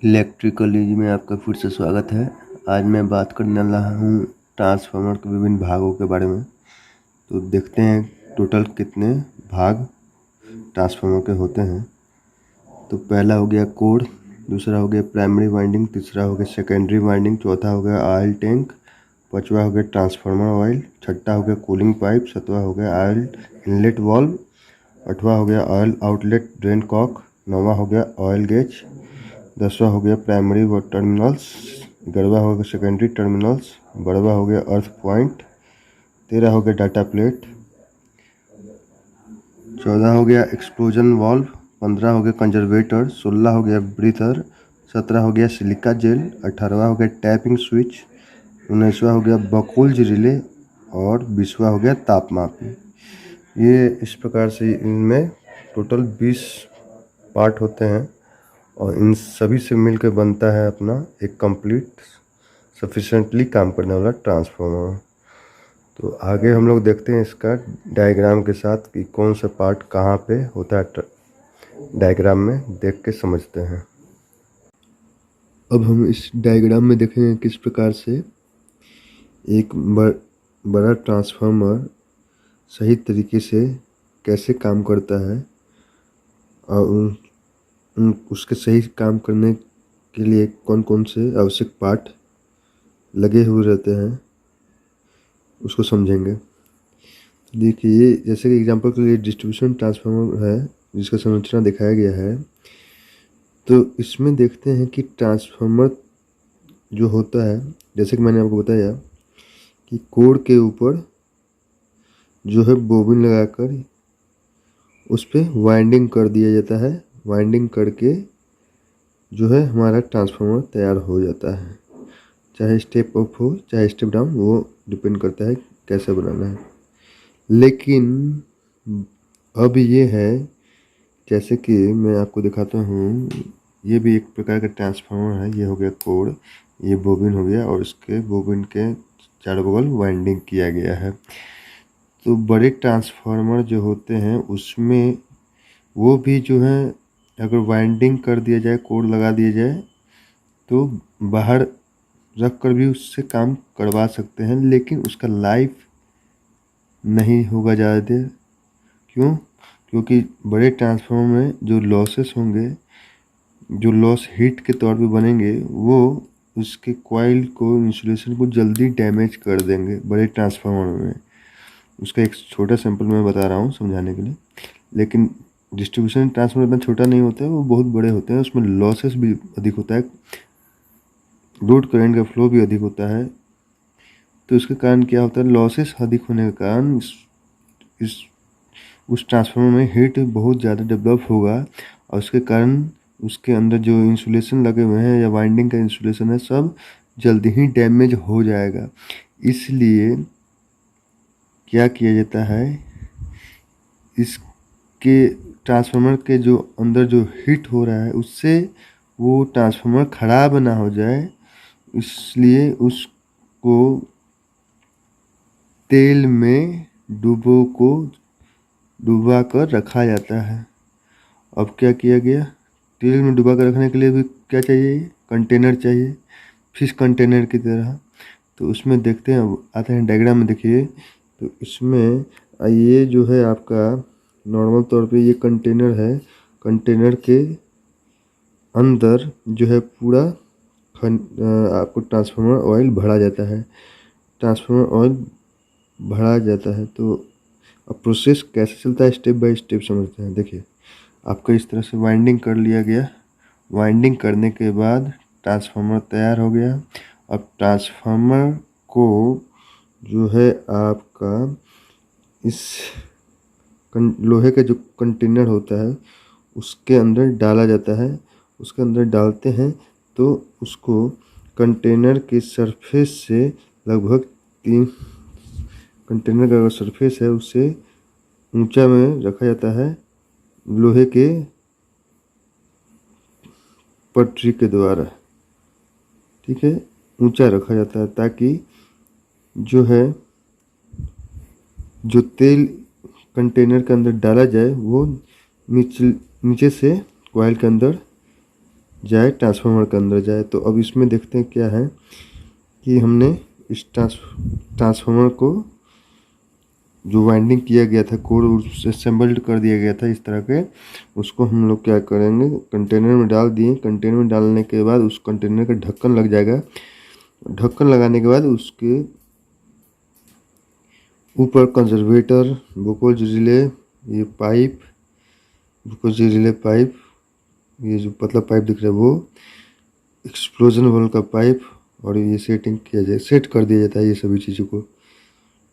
Electrical में आपका फिर से स्वागत है। आज मैं बात करने रहा हूँ ट्रांसफार्मर के विभिन्न भागों के बारे में। तो देखते हैं टोटल कितने भाग ट्रांसफार्मर के होते हैं। तो पहला हो गया कोर, दूसरा हो गया प्राइमरी वाइंडिंग, तीसरा हो गया सेकेंडरी वाइंडिंग, चौथा हो गया ऑयल टैंक, पांचवा हो गया ट्रांसफार्मर ऑयल, छठा हो गया कूलिंग पाइप, सातवां हो गया ऑयल इनलेट वाल्व, आठवां हो गया ऑयल आउटलेट ड्रेन कॉक, नौवां हो गया ऑयल गेज, 10वां हो गया प्राइमरी व टर्मिनल्स, 11वां हो गया सेकेंडरी टर्मिनल्स, 12वां हो गया अर्थ पॉइंट, 13 हो गया डाटा प्लेट, 14 हो गया एक्सप्लोजन वाल्व, 15 हो गया कंजर्वेटर, 16 हो गया ब्रीथर, 17 हो गया सिलिका जेल, 18वां हो गया टैपिंग स्विच, 19वां हो गया बकुल्ज रिले और 20वां हो गया तापमापी। ये इस प्रकार से इनमें टोटल 20 पार्ट होते हैं और इन सभी से मिलकर बनता है अपना एक कंप्लीट सफिशिएंटली काम करने वाला ट्रांसफार्मर। तो आगे हम लोग देखते हैं इसका डायग्राम के साथ कि कौन सा पार्ट कहाँ पे होता है। डायग्राम में देख के समझते हैं। अब हम इस डायग्राम में देखेंगे किस प्रकार से एक बड़ा ट्रांसफार्मर सही तरीके से कैसे काम करता है और उसके सही काम करने के लिए कौन कौन से आवश्यक पार्ट लगे हुए रहते हैं उसको समझेंगे। देखिए, जैसे कि एग्जांपल के लिए डिस्ट्रीब्यूशन ट्रांसफार्मर है जिसका संरचना दिखाया गया है। तो इसमें देखते हैं कि ट्रांसफार्मर जो होता है, जैसे कि मैंने आपको बताया कि कोर के ऊपर जो है बोबिन लगाकर उस पर वाइंडिंग कर दिया जाता है। वाइंडिंग करके जो है हमारा ट्रांसफार्मर तैयार हो जाता है। चाहे स्टेप अप हो चाहे स्टेप डाउन, वो डिपेंड करता है कैसे बनाना है। लेकिन अब ये है, जैसे कि मैं आपको दिखाता हूँ, ये भी एक प्रकार का ट्रांसफार्मर है। ये हो गया कोर, ये बोबिन हो गया और इसके बोबिन के चारों बगल वाइंडिंग किया गया है। तो बड़े ट्रांसफार्मर जो होते हैं उसमें वो भी जो है अगर वाइंडिंग कर दिया जाए, कोर लगा दिया जाए तो बाहर रख कर भी उससे काम करवा सकते हैं, लेकिन उसका लाइफ नहीं होगा ज़्यादा देर। क्यों? क्योंकि बड़े ट्रांसफार्मर में जो लॉसेस होंगे, जो लॉस हीट के तौर पे बनेंगे, वो उसके कॉइल को, इंसुलेशन को जल्दी डैमेज कर देंगे बड़े ट्रांसफार्मर में। उसका एक छोटा सैंपल मैं बता रहा हूँ समझाने के लिए। लेकिन डिस्ट्रीब्यूशन ट्रांसफार्मर इतना छोटा नहीं होता है, वो बहुत बड़े होते हैं। उसमें लॉसेस भी अधिक होता है, लोड करंट का फ्लो भी अधिक होता है। तो इसके कारण क्या होता है, लॉसेस अधिक होने के कारण उस ट्रांसफार्मर में हीट बहुत ज़्यादा डेवलप होगा और उसके कारण उसके अंदर जो इंसुलेशन लगे हुए हैं या वाइंडिंग का इंसुलेशन है, सब जल्दी ही डैमेज हो जाएगा। इसलिए क्या किया जाता है, इसके ट्रांसफार्मर के जो अंदर जो हीट हो रहा है उससे वो ट्रांसफार्मर ख़राब ना हो जाए, इसलिए उसको तेल में डुबा कर रखा जाता है। अब क्या किया गया, तेल में डुबा कर रखने के लिए भी क्या चाहिए, कंटेनर चाहिए, फिश कंटेनर की तरह। तो उसमें देखते हैं, आते हैं डायग्राम में। देखिए, तो इसमें ये जो है आपका नॉर्मल तौर पे ये कंटेनर है। कंटेनर के अंदर जो है पूरा आपको ट्रांसफार्मर ऑयल भरा जाता है। ट्रांसफार्मर ऑयल भरा जाता है तो अब प्रोसेस कैसे चलता है, स्टेप बाय स्टेप समझते हैं। देखिए, आपका इस तरह से वाइंडिंग कर लिया गया। वाइंडिंग करने के बाद ट्रांसफार्मर तैयार हो गया। अब ट्रांसफार्मर को जो है आपका इस लोहे का जो कंटेनर होता है उसके अंदर डाला जाता है। उसके अंदर डालते हैं तो उसको कंटेनर के सरफेस से लगभग 3 कंटेनर का सरफेस है उससे ऊंचा में रखा जाता है, लोहे के पटरी के द्वारा। ठीक है, ऊंचा रखा जाता है ताकि जो है जो तेल कंटेनर के अंदर डाला जाए वो नीचे से कॉइल के अंदर जाए, ट्रांसफार्मर के अंदर जाए। तो अब इसमें देखते हैं क्या है कि हमने इस ट्रांसफार्मर को जो वाइंडिंग किया गया था, कोर उससे असेंबल्ड कर दिया गया था इस तरह के, उसको हम लोग क्या करेंगे, कंटेनर में डाल दिए। कंटेनर में डालने के बाद उस कंटेनर का ढक्कन लग जाएगा। ढक्कन लगाने के बाद उसके ऊपर कंजर्वेटर, बुकोज रिले, ये पाइप, बुकोज रिले पाइप, ये जो पतला पाइप दिख रहा है वो, एक्सप्लोजन वाल्व का पाइप, और ये सेटिंग किया जाए, सेट कर दिया जाता है ये सभी चीज़ों को।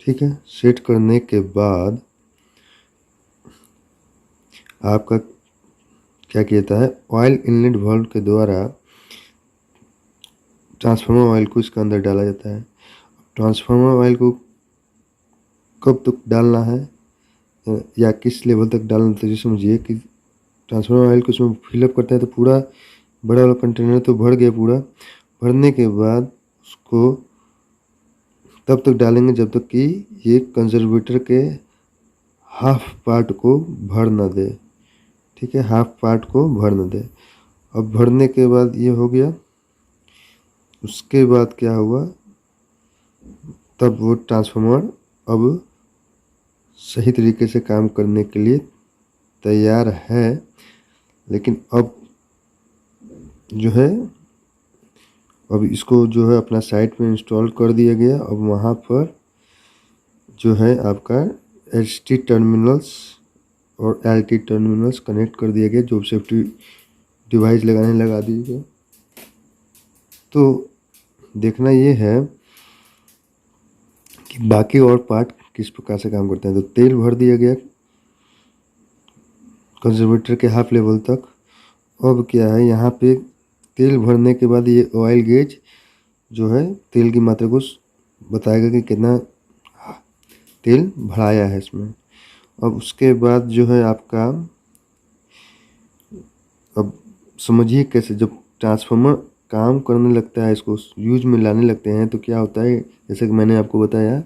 ठीक है, सेट करने के बाद आपका क्या किया जाता है, ऑयल इनलेट वाल्व के द्वारा ट्रांसफार्मर ऑयल को इसके अंदर डाला जाता है। ट्रांसफार्मर ऑयल को कब तक डालना है या किस लेवल तक डालना है, तो ये समझिए कि ट्रांसफार्मर ऑयल को इसमें फिलअप करता है तो पूरा बड़ा वाला कंटेनर तो भर गया। पूरा भरने के बाद उसको तब तक डालेंगे जब तक कि ये कंजर्वेटर के हाफ पार्ट को भर ना दे। ठीक है, हाफ पार्ट को भर ना दे। अब भरने के बाद ये हो गया। उसके बाद क्या हुआ, तब वो ट्रांसफार्मर अब सही तरीके से काम करने के लिए तैयार है। लेकिन अब जो है, अब इसको जो है अपना साइट में इंस्टॉल कर दिया गया। अब वहाँ पर जो है आपका HT टर्मिनल्स और LT टर्मिनल्स कनेक्ट कर दिया गया, जो सेफ्टी डिवाइस लगाने लगा दिए गए। तो देखना ये है कि बाकी और पार्ट किस प्रकार से काम करते हैं। तो तेल भर दिया गया कंजर्वेटर के हाफ लेवल तक। अब क्या है, यहाँ पे तेल भरने के बाद ये ऑयल गेज जो है तेल की मात्रा को बताएगा कि कितना तेल भराया है इसमें। अब उसके बाद जो है आपका, अब समझिए कैसे जब ट्रांसफार्मर काम करने लगता है, इसको यूज में लाने लगते हैं तो क्या होता है, जैसे कि मैंने आपको बताया,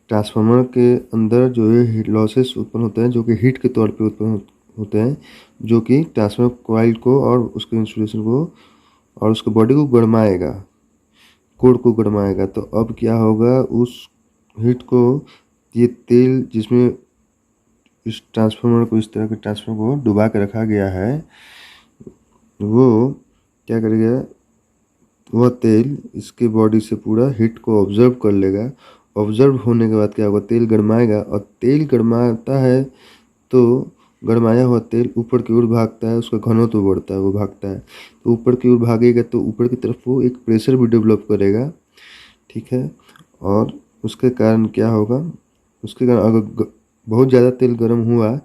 ट्रांसफार्मर के अंदर जो है हीट लॉसेस उत्पन्न होते हैं, जो कि हीट के तौर पे उत्पन्न होते हैं, जो कि ट्रांसफार्मर कॉइल को और उसके इंसुलेशन को और उसके बॉडी को गरमाएगा, कोर को गरमाएगा। तो अब क्या होगा, उस हीट को ये तेल जिसमें इस ट्रांसफार्मर को, इस तरह के ट्रांसफार्मर को डुबा के रखा गया है, वो क्या करेगा, वह तेल इसके बॉडी से पूरा हीट को ऑब्जर्व कर लेगा। ऑब्जर्व होने के बाद क्या होगा, तेल गरमाएगा, और तेल गरमाता है तो गरमाया हुआ तेल ऊपर की ओर भागता है, उसका घनत्व बढ़ता है, वो भागता है। तो ऊपर की ओर भागेगा तो ऊपर की तरफ वो एक प्रेशर भी डेवलप करेगा। ठीक है, और उसके कारण क्या होगा, उसके कारण अगर बहुत ज़्यादा तेल गर्म हुआ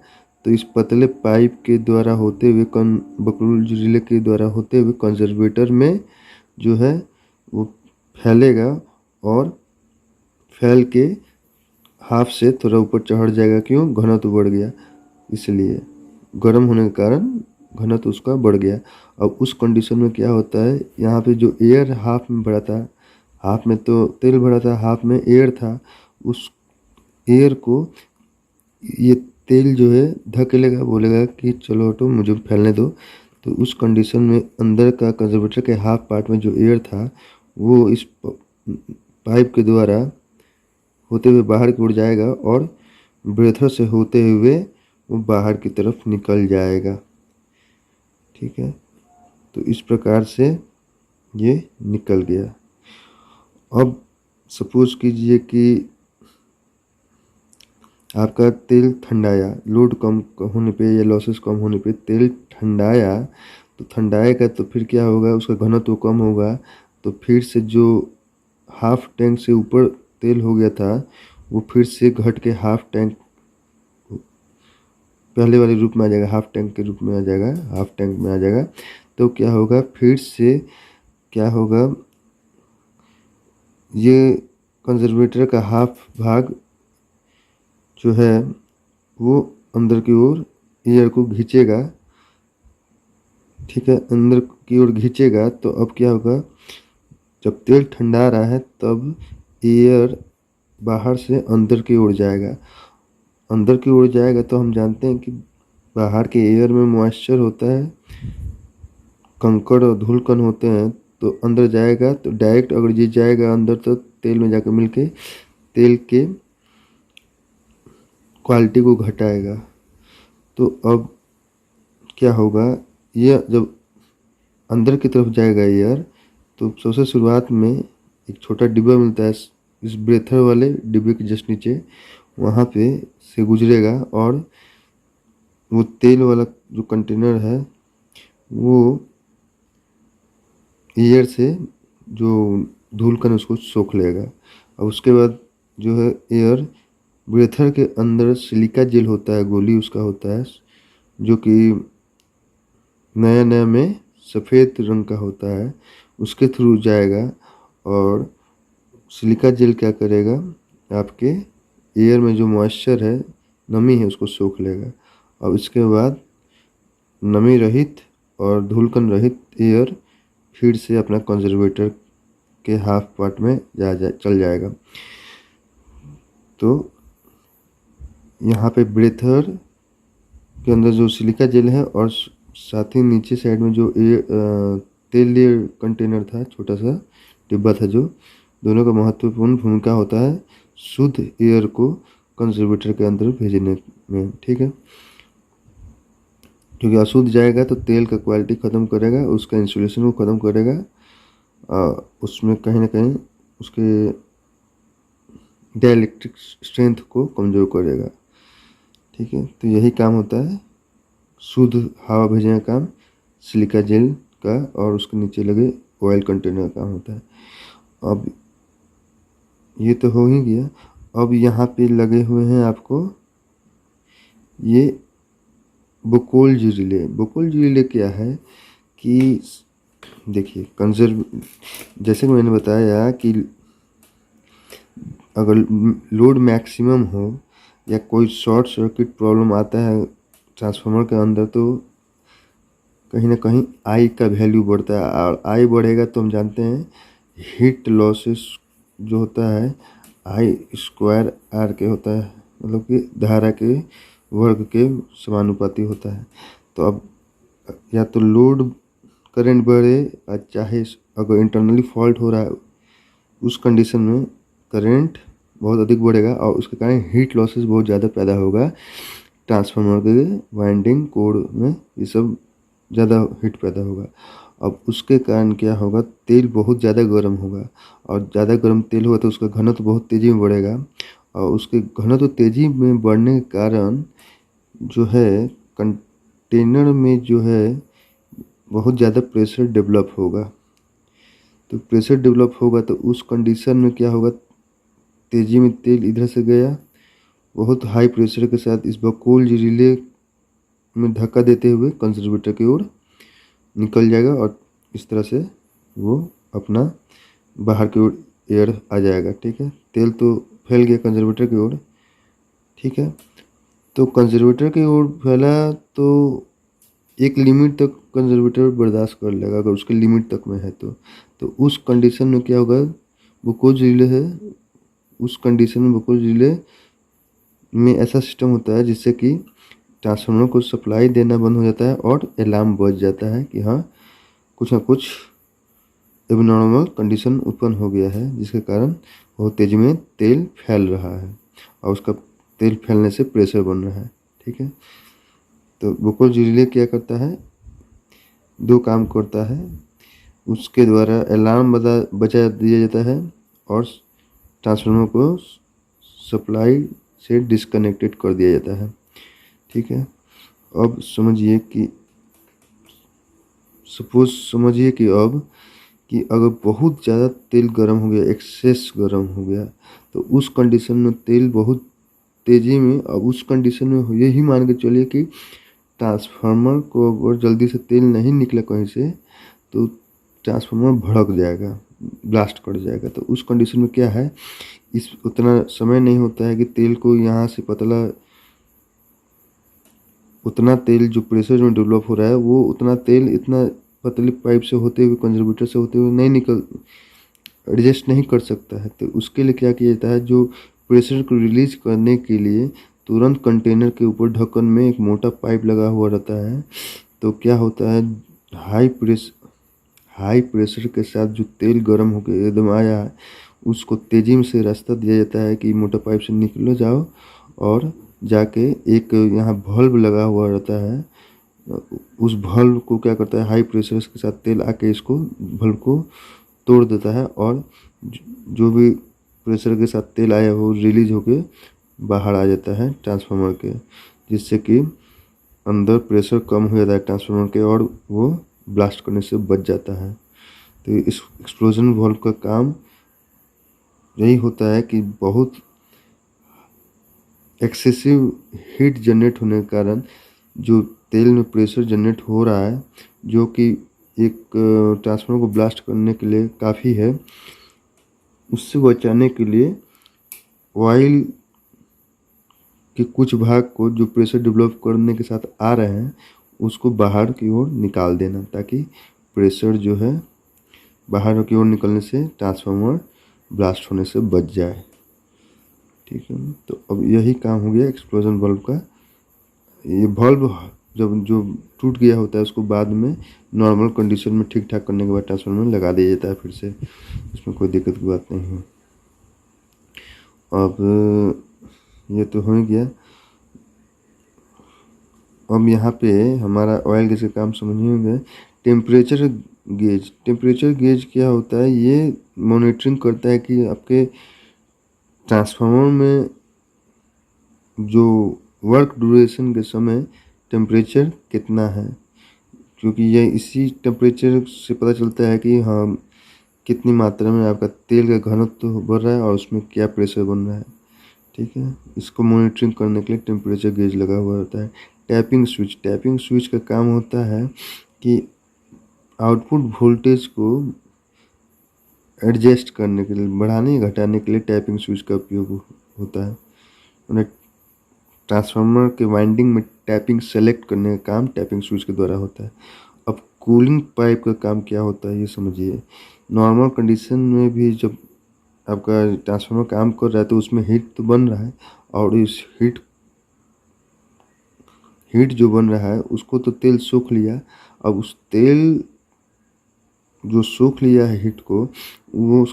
तो इस पतले पाइप के द्वारा होते हुए बकरूल रिले के द्वारा होते हुए कंजर्वेटर में जो है वो फैलेगा, और फैल के हाफ से थोड़ा ऊपर चढ़ जाएगा। क्यों, घनत्व बढ़ गया, इसलिए गर्म होने के कारण घनत्व उसका बढ़ गया। अब उस कंडीशन में क्या होता है, यहाँ पे जो एयर हाफ में भरा था, हाफ में तो तेल भरा था, हाफ में एयर था, उस एयर को ये तेल जो है धकेलेगा, बोलेगा कि चलो हटो, मुझे फैलने दो। तो उस कंडीशन में अंदर का कंजर्वेटर के हाफ पार्ट में जो एयर था वो इस पाइप के द्वारा होते हुए बाहर की ओर जाएगा, और ब्रेथर से होते हुए वो बाहर की तरफ निकल जाएगा। ठीक है, तो इस प्रकार से ये निकल गया। अब सपोज कीजिए कि आपका तेल ठंडाया, लोड कम होने पे या लॉसेस कम होने पे तेल ठंडाया, तो ठंडाएगा तो फिर क्या होगा, उसका घनत्व कम होगा, तो फिर से जो हाफ टैंक से ऊपर तेल हो गया था वो फिर से घट के हाफ टैंक पहले वाले रूप में आ जाएगा, हाफ टैंक के रूप में आ जाएगा, हाफ टैंक में आ जाएगा। तो क्या होगा, फिर से क्या होगा, ये कंजर्वेटर का हाफ भाग जो है वो अंदर की ओर एयर को खींचेगा। ठीक है, अंदर की ओर खींचेगा। तो अब क्या होगा, जब तेल ठंडा रहा है तब एयर बाहर से अंदर की ओर जाएगा। अंदर की ओर जाएगा तो हम जानते हैं कि बाहर के एयर में मॉइस्चर होता है, कंकड़ और धूल कण होते हैं तो अंदर जाएगा, तो डायरेक्ट अगर ये जाएगा अंदर तो तेल में जाकर मिलके तेल के क्वालिटी को घटाएगा। तो अब क्या होगा, ये जब अंदर की तरफ जाएगा एयर, तो सबसे शुरुआत में एक छोटा डिब्बा मिलता है इस ब्रेथर वाले डिब्बे के जस्ट नीचे, वहाँ पे से गुजरेगा और वो तेल वाला जो कंटेनर है वो एयर से जो धूल कण उसको सोख लेगा। और उसके बाद जो है एयर ब्रेथर के अंदर सिलिका जेल होता है, गोली उसका होता है, जो कि नया नया में सफ़ेद रंग का होता है, उसके थ्रू जाएगा और सिलिका जेल क्या करेगा, आपके एयर में जो मॉइस्चर है, नमी है, उसको सोख लेगा। और इसके बाद नमी रहित और धूलकण रहित एयर फिर से अपना कंजर्वेटर के हाफ पार्ट में चल जाएगा। तो यहाँ पे ब्रेथर के अंदर जो सिलिका जेल है और साथ ही नीचे साइड में जो तेल लेयर कंटेनर था, छोटा सा डिब्बा था, जो दोनों का महत्वपूर्ण भूमिका होता है शुद्ध एयर को कंजर्वेटर के अंदर भेजने में। ठीक है, क्योंकि अशुद्ध जाएगा तो तेल का क्वालिटी ख़त्म करेगा, उसका इंसुलेशन को ख़त्म करेगा, उसमें कहीं ना कहीं उसके डाइलेक्ट्रिक स्ट्रेंथ को कमज़ोर करेगा। ठीक है, तो यही काम होता है शुद्ध हवा भेजने का काम सिलिका जेल का, और उसके नीचे लगे ऑयल कंटेनर का काम होता है। अब ये तो हो ही गया। अब यहाँ पे लगे हुए हैं आपको ये बुकोल्ज रिले। बुकोल्ज रिले क्या है कि देखिए, जैसे कि मैंने बताया कि अगर लोड मैक्सिमम हो या कोई शॉर्ट सर्किट प्रॉब्लम आता है ट्रांसफार्मर के अंदर, तो कहीं ना कहीं आई का वैल्यू बढ़ता है, और आई बढ़ेगा तो हम जानते हैं हीट लॉसेस जो होता है आई स्क्वायर आर के होता है, मतलब कि धारा के वर्ग के समानुपाती होता है। तो अब या तो लोड करंट बढ़े, चाहे अगर इंटरनली फॉल्ट हो रहा है उस कंडीशन में करंट बहुत अधिक बढ़ेगा और उसके कारण हीट लॉसेस बहुत ज़्यादा पैदा होगा ट्रांसफार्मर के वाइंडिंग कोड में, ये सब ज़्यादा हीट पैदा होगा। अब उसके कारण क्या होगा, तेल बहुत ज़्यादा गर्म होगा, और ज़्यादा गर्म तेल होगा तो उसका घनत्व बहुत तेज़ी में बढ़ेगा, और उसके घनत्व तेज़ी में बढ़ने के कारण जो है कंटेनर में जो है बहुत ज़्यादा प्रेशर डेवलप होगा। तो प्रेशर डेवलप होगा तो उस कंडीशन में क्या होगा, तेज़ी में तेल इधर से गया, बहुत हाई प्रेशर के साथ इस बकोल्ज रिले में धक्का देते हुए कंजर्वेटर की ओर निकल जाएगा, और इस तरह से वो अपना बाहर की ओर एयर आ जाएगा। ठीक है, तेल तो फैल गया कंजर्वेटर की ओर। ठीक है, तो कंजर्वेटर की ओर फैला तो एक लिमिट तक कंजर्वेटर बर्दाश्त कर लेगा, अगर उसके लिमिट तक में है तो उस कंडीशन में क्या होगा, बकोल्ज रिले है, उस कंडीशन में बकोल्ज रिले में ऐसा सिस्टम होता है जिससे कि ट्रांसफार्मर को सप्लाई देना बंद हो जाता है और अलार्म बज जाता है कि हाँ कुछ ना कुछ एबनॉर्मल कंडीशन उत्पन्न हो गया है, जिसके कारण बहुत तेज़ी में तेल फैल रहा है और उसका तेल फैलने से प्रेशर बन रहा है। ठीक है, तो बकोल्ज रिले क्या करता है, दो काम करता है, उसके द्वारा अलार्म बजा दिया जाता है और ट्रांसफार्मर को सप्लाई से डिस्कनेक्टेड कर दिया जाता है। ठीक है, अब समझिए कि अब कि अगर बहुत ज़्यादा तेल गर्म हो गया, एक्सेस गर्म हो गया, तो उस कंडीशन में तेल बहुत तेज़ी में, अब उस कंडीशन में यही मान के चलिए कि ट्रांसफार्मर को अगर जल्दी से तेल नहीं निकला कहीं से तो ट्रांसफार्मर भड़क जाएगा, ब्लास्ट कर जाएगा। तो उस कंडीशन में क्या है, इस उतना समय नहीं होता है कि तेल को यहाँ से उतना तेल जो प्रेशर में डेवलप हो रहा है वो उतना तेल इतना पतली पाइप से होते हुए, कंजर्वेटर से होते हुए नहीं एडजस्ट नहीं कर सकता है। तो उसके लिए क्या किया जाता है, जो प्रेशर को रिलीज करने के लिए तुरंत कंटेनर के ऊपर ढक्कन में एक मोटा पाइप लगा हुआ रहता है। तो क्या होता है, हाई प्रेशर के साथ जो तेल गर्म होकर एकदम आया है, उसको तेजी में से रास्ता दिया जाता है कि मोटर पाइप से निकलो जाओ, और जाके एक यहाँ वॉल्व लगा हुआ रहता है। उस वॉल्व को क्या करता है, हाई प्रेशर के साथ तेल आके इसको वॉल्व को तोड़ देता है, और जो भी प्रेशर के साथ तेल आया वो रिलीज होके बाहर आ जाता है ट्रांसफार्मर के, जिससे कि अंदर प्रेशर कम हो जाता है ट्रांसफार्मर के, और वो ब्लास्ट करने से बच जाता है। तो इस एक्सप्लोजन वाल्व का काम यही होता है कि बहुत एक्सेसिव हीट जनरेट होने के कारण जो तेल में प्रेशर जनरेट हो रहा है, जो कि एक ट्रांसफार्मर को ब्लास्ट करने के लिए काफ़ी है, उससे बचाने के लिए ऑयल के कुछ भाग को जो प्रेशर डेवलप करने के साथ आ रहे हैं उसको बाहर की ओर निकाल देना, ताकि प्रेशर जो है बाहर की ओर निकलने से ट्रांसफार्मर ब्लास्ट होने से बच जाए। ठीक है, तो अब यही काम हो गया एक्सप्लोजन वाल्व का। ये वाल्व जब जो टूट गया होता है उसको बाद में नॉर्मल कंडीशन में ठीक ठाक करने के बाद ट्रांसफार्मर में लगा दिया जाता है फिर से, इसमें कोई दिक्कत की बात नहीं है। अब ये तो हो ही गया। अब यहाँ पे हमारा ऑयल गैस का काम समझ ही गया। टेम्परेचर गेज क्या होता है, ये मॉनिटरिंग करता है कि आपके ट्रांसफार्मर में जो वर्क ड्यूरेशन के समय टेम्परेचर कितना है, क्योंकि ये इसी टेम्परेचर से पता चलता है कि हाँ कितनी मात्रा में आपका तेल का घनत्व बढ़ रहा है और उसमें क्या प्रेशर बन रहा है। ठीक है, इसको मॉनिटरिंग करने के लिए टेम्परेचर गेज लगा हुआ होता है। टैपिंग स्विच का काम होता है कि आउटपुट वोल्टेज को एडजस्ट करने के लिए, बढ़ाने या घटाने के लिए टैपिंग स्विच का उपयोग होता है। उन्हें ट्रांसफार्मर के वाइंडिंग में टैपिंग सेलेक्ट करने का काम टैपिंग स्विच के द्वारा होता है। अब कूलिंग पाइप का काम क्या होता है ये समझिए। नॉर्मल कंडीशन में भी जब आपका ट्रांसफार्मर काम कर रहा है तो उसमें हीट तो बन रहा है, और इस हीट जो बन रहा है उसको तो तेल सोख लिया। अब उस तेल जो सोख लिया है हीट को, वो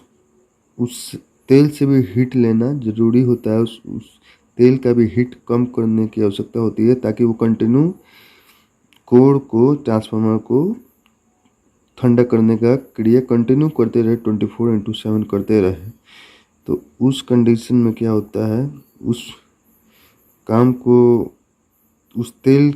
उस तेल से भी हीट लेना ज़रूरी होता है। उस तेल का भी हीट कम करने की आवश्यकता होती है, ताकि वो कंटिन्यू कोर को ट्रांसफार्मर को ठंडा करने का क्रिया कंटिन्यू करते रहे, 24/7 करते रहे। तो उस कंडीशन में क्या होता है, उस काम को, उस तेल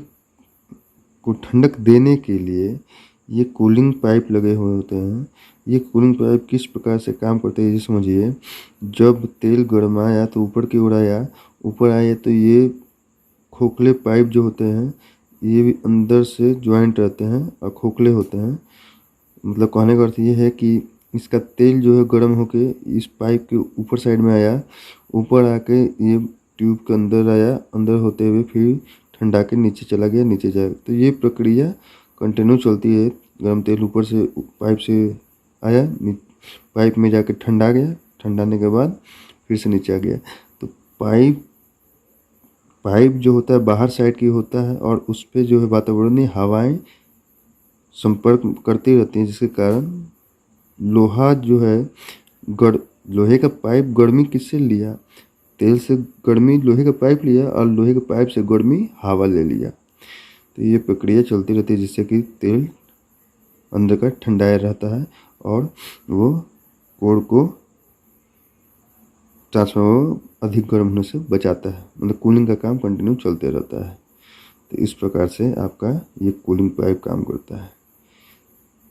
को ठंडक देने के लिए ये कूलिंग पाइप लगे हुए होते हैं। ये कूलिंग पाइप किस प्रकार से काम करते हैं ये समझिए। जब तेल गर्माया तो ऊपर की ओर आया, ऊपर आया तो ये खोखले पाइप जो होते हैं ये भी अंदर से ज्वाइंट रहते हैं और खोखले होते हैं। मतलब कहने का अर्थ ये है कि इसका तेल जो है गर्म होके इस पाइप के ऊपर साइड में आया, ऊपर आके ये ट्यूब के अंदर आया, अंदर होते हुए फिर ठंडा के नीचे चला गया, नीचे जाएगा। तो ये प्रक्रिया कंटिन्यू चलती है। गर्म तेल ऊपर से पाइप से आया, पाइप में जाके ठंडा गया, ठंडाने के बाद फिर से नीचे आ गया। तो पाइप जो होता है बाहर साइड की होता है, और उस पर जो है वातावरणीय हवाएं संपर्क करती रहती हैं, जिसके कारण लोहा जो है लोहे का पाइप गर्मी किससे लिया, तेल से गर्मी लोहे का पाइप लिया, और लोहे के पाइप से गर्मी हवा ले लिया। तो ये प्रक्रिया चलती रहती है, जिससे कि तेल अंदर का ठंडाया रहता है और वो कोर को ट्रांसफार्मर अधिक गर्म होने से बचाता है। मतलब कूलिंग का काम कंटिन्यू चलते रहता है। तो इस प्रकार से आपका ये कूलिंग पाइप काम करता है।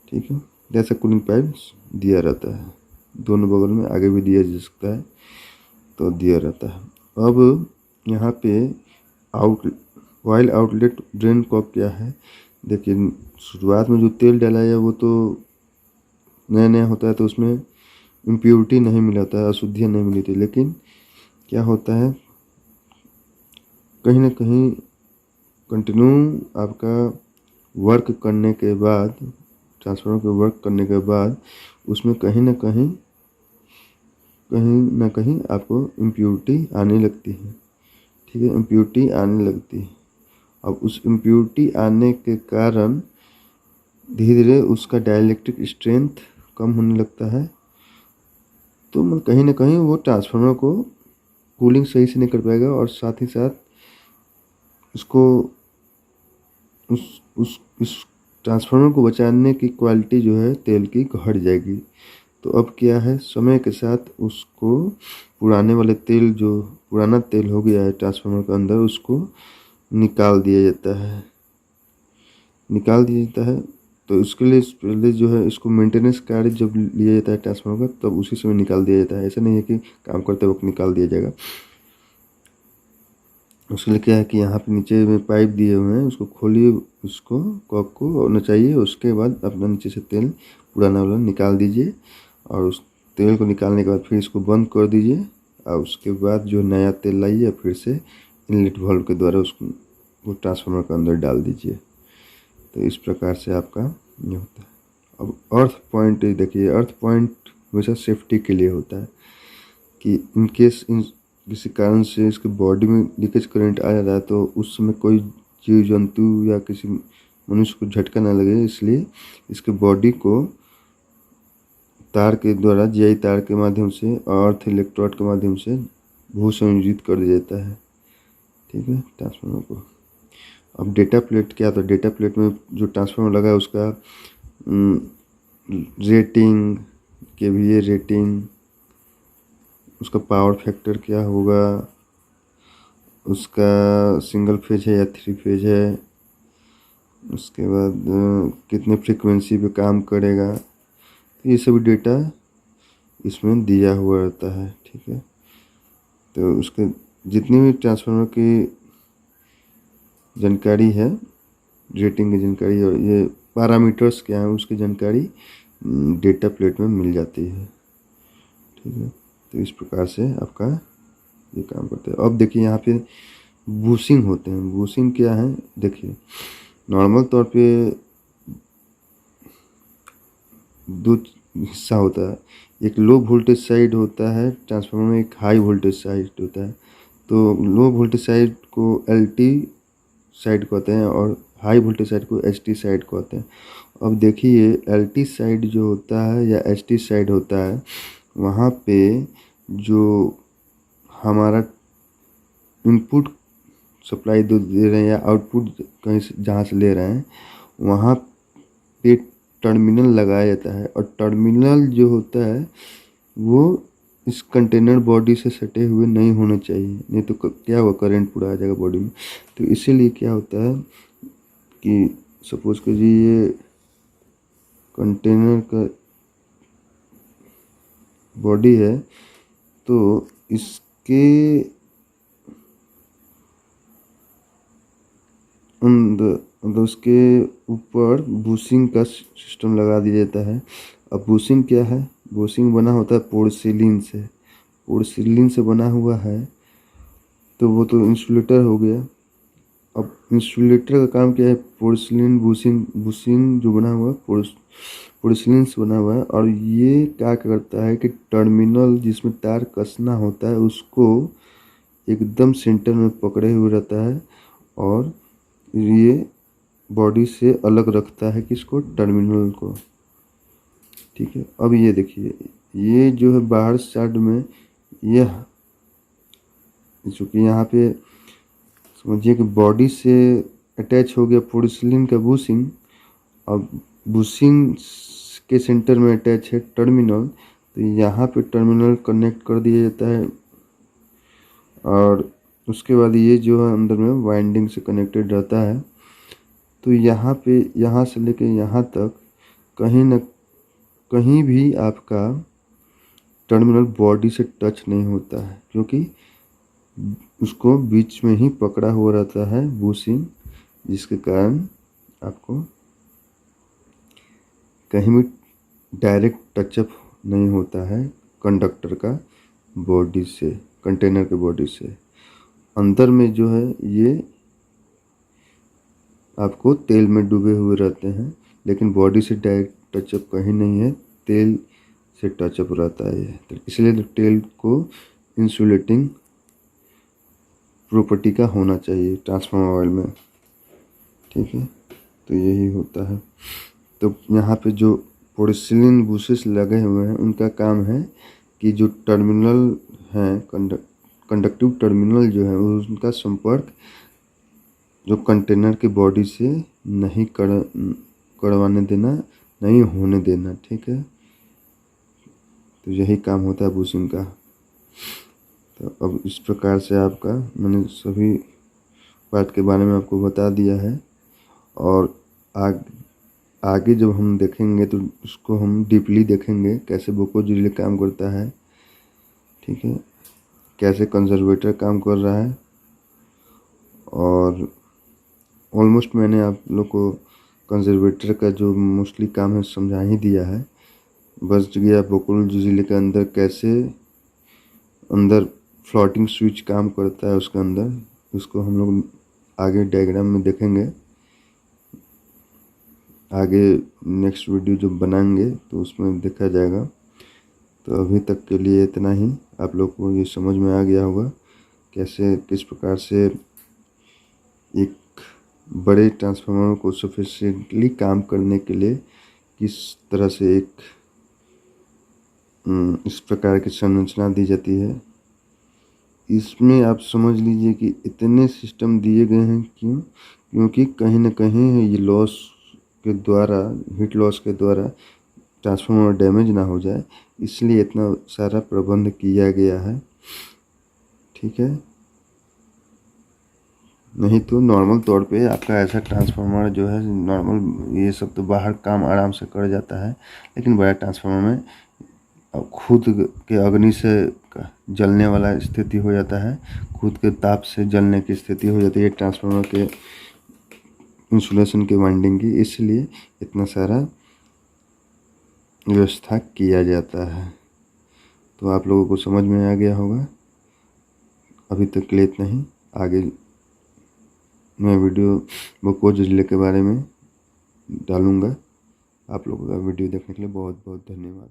ठीक है, जैसा कूलिंग पाइप दिया रहता है, दोनों बगल में आगे भी दिया जा सकता है, तो दिया रहता है। अब यहाँ पे ऑयल आउटलेट ड्रेन कॉर्क क्या है, देखिए शुरुआत में जो तेल डाला है वो तो नया नया होता है, तो उसमें इम्प्योरिटी नहीं मिला होता है, अशुद्धियाँ नहीं मिली थी। लेकिन क्या होता है, कहीं ना कहीं कंटिन्यू आपका वर्क करने के बाद, ट्रांसफार्मर के वर्क करने के बाद उसमें कहीं ना कहीं आपको इम्प्योरिटी आने लगती है। ठीक है, इम्प्योरिटी आने लगती है। अब उस इम्प्योरिटी आने के कारण धीरे धीरे उसका डाइलेक्ट्रिक स्ट्रेंथ कम होने लगता है। तो कहीं ना कहीं वो ट्रांसफार्मर को कूलिंग सही से नहीं कर पाएगा और साथ ही साथ उसको उस ट्रांसफार्मर को बचाने की क्वालिटी जो है तेल की घट जाएगी। तो अब क्या है, समय के साथ उसको पुराना तेल हो गया है ट्रांसफार्मर के अंदर, उसको निकाल दिया जाता है। तो उसके लिए पहले जो है इसको मेंटेनेंस कार्य जब लिया जाता है ट्रांसफार्मर का, तब उसी समय निकाल दिया जाता है। ऐसा नहीं है कि काम करते वक्त निकाल दिया जाएगा। उसके लिए क्या है कि यहाँ पे नीचे में पाइप दिए हुए हैं, उसको खोलिए, उसको कॉक को नचाइए, उसके बाद अपना नीचे से तेल पुराना वाला निकाल दीजिए और उस तेल को निकालने के बाद फिर इसको बंद कर दीजिए और उसके बाद जो नया तेल लाइए फिर से इनलेट वाल्व के द्वारा उसको वो ट्रांसफार्मर के अंदर डाल दीजिए। तो इस प्रकार से आपका ये होता है। अब अर्थ पॉइंट देखिए, अर्थ पॉइंट हमेशा सेफ्टी के लिए होता है कि इन केस किसी कारण से इसके बॉडी में लीकेज करंट आ जाता है तो उस समय कोई जीव जंतु या किसी मनुष्य को झटका ना लगे, इसलिए इसके बॉडी को तार के द्वारा जीआई तार के माध्यम से और अर्थ इलेक्ट्रोड के माध्यम से भू संयोजित कर दिया जाता है। ठीक है, ट्रांसफार्मर को। अब डेटा प्लेट क्या था, डेटा प्लेट में जो ट्रांसफार्मर लगा है उसका रेटिंग, केवीए रेटिंग, उसका पावर फैक्टर क्या होगा, उसका सिंगल फेज है या 3 फेज है, उसके बाद कितने फ्रीक्वेंसी पे काम करेगा, ये सभी डेटा इसमें दिया हुआ रहता है। ठीक है, तो उसके जितनी भी ट्रांसफार्मर की जानकारी है, रेटिंग की जानकारी और ये पैरामीटर्स क्या है उसकी जानकारी डेटा प्लेट में मिल जाती है। ठीक है, तो इस प्रकार से आपका ये काम करते हैं। अब देखिए यहाँ पे बूसिंग होते हैं। बूसिंग क्या है, देखिए नॉर्मल तौर पे दो हिस्सा होता है, एक लो वोल्टेज साइड होता है ट्रांसफार्मर में, एक हाई वोल्टेज साइड होता है। तो लो वोल्टेज साइड को एलटी साइड कहते हैं और हाई वोल्टेज साइड को एचटी साइड कहते हैं। अब देखिए एलटी साइड जो होता है या एचटी साइड होता है, वहाँ पे जो हमारा इनपुट सप्लाई दे रहे हैं या आउटपुट कहीं से जहाँ से ले रहे हैं, वहाँ पे टर्मिनल लगाया जाता है और टर्मिनल जो होता है वो इस कंटेनर बॉडी से सटे हुए नहीं होने चाहिए, नहीं तो क्या होगा, करंट पूरा आ जाएगा बॉडी में। तो इसीलिए क्या होता है कि सपोज कीजिए ये कंटेनर का बॉडी है, तो इसके उसके ऊपर बूसिंग का सिस्टम लगा दिया जाता है। अब बूसिंग क्या है, बूसिंग बना होता है पोर्सिलिन से, पोर्सिलिन से बना हुआ है, तो वो तो इंसुलेटर हो गया। अब इंसुलेटर का काम क्या है, पोर्सिलिन बूसिंग जो बना हुआ है पोर्सिलिन से बना हुआ है, और ये क्या करता है कि टर्मिनल जिसमें तार कसना होता है उसको एकदम सेंटर में पकड़े हुए रहता है और ये बॉडी से अलग रखता है किसको, टर्मिनल को। ठीक है, अब ये देखिए ये जो है बाहर साइड में यह चूँकि यहाँ पे समझिए कि बॉडी से अटैच हो गया पोर्सिलिन का बूसिंग, अब बूसिंग के सेंटर में अटैच है टर्मिनल, तो यहाँ पे टर्मिनल कनेक्ट कर दिया जाता है और उसके बाद ये जो है अंदर में वाइंडिंग से कनेक्टेड रहता है। तो यहाँ पे यहाँ से लेके यहाँ तक कहीं न कहीं भी आपका टर्मिनल बॉडी से टच नहीं होता है, क्योंकि उसको बीच में ही पकड़ा हुआ रहता है बूसिंग, जिसके कारण आपको कहीं भी डायरेक्ट टचअप नहीं होता है कंडक्टर का बॉडी से, कंटेनर के बॉडी से। अंदर में जो है ये आपको तेल में डूबे हुए रहते हैं, लेकिन बॉडी से डायरेक्ट टचअप कहीं नहीं है, तेल से टचअप रहता है ये। तो इसलिए तेल को इंसुलेटिंग प्रॉपर्टी का होना चाहिए ट्रांसफार्मर ऑयल में। ठीक है, तो यही होता है। तो यहाँ पे जो पोर्सिलिन बुशेस लगे हुए हैं उनका काम है कि जो टर्मिनल हैं कंडक्टिव टर्मिनल जो है उनका संपर्क जो कंटेनर की बॉडी से नहीं करवाने देना, नहीं होने देना। ठीक है, तो यही काम होता है बुशिंग का। तो अब इस प्रकार से आपका मैंने सभी बात के बारे में आपको बता दिया है, और आगे जब हम देखेंगे तो उसको हम डीपली देखेंगे कैसे बोकोज रिले काम करता है। ठीक है, कैसे कंजर्वेटर काम कर रहा है, और ऑलमोस्ट मैंने आप लोग को कंजर्वेटर का जो मोस्टली काम है समझा ही दिया है। बच गया बोकोज रिले के अंदर कैसे अंदर फ्लोटिंग स्विच काम करता है उसके अंदर, उसको हम लोग आगे डायग्राम में देखेंगे। आगे नेक्स्ट वीडियो जो बनाएंगे तो उसमें देखा जाएगा। तो अभी तक के लिए इतना ही। आप लोग को ये समझ में आ गया होगा कैसे किस प्रकार से एक बड़े ट्रांसफार्मर को सफिशिएंटली काम करने के लिए किस तरह से एक इस प्रकार की संरचना दी जाती है। इसमें आप समझ लीजिए कि इतने सिस्टम दिए गए हैं क्योंकि कहीं ना कहीं ये लॉस के द्वारा, हीट लॉस के द्वारा ट्रांसफार्मर डैमेज ना हो जाए, इसलिए इतना सारा प्रबंध किया गया है। ठीक है, नहीं तो नॉर्मल तौर पे आपका ऐसा ट्रांसफार्मर जो है नॉर्मल ये सब तो बाहर काम आराम से कर जाता है, लेकिन बड़ा ट्रांसफार्मर में खुद के अग्नि से जलने वाला स्थिति हो जाता है, खुद के ताप से जलने की स्थिति हो जाती है ट्रांसफार्मर के इंसुलेशन के वाइंडिंग की, इसलिए इतना सारा व्यवस्था किया जाता है। तो आप लोगों को समझ में आ गया होगा। अभी तक के लिए इतना ही। आगे मैं वीडियो बोकोज रिले के बारे में डालूँगा। आप लोगों का वीडियो देखने के लिए बहुत बहुत धन्यवाद।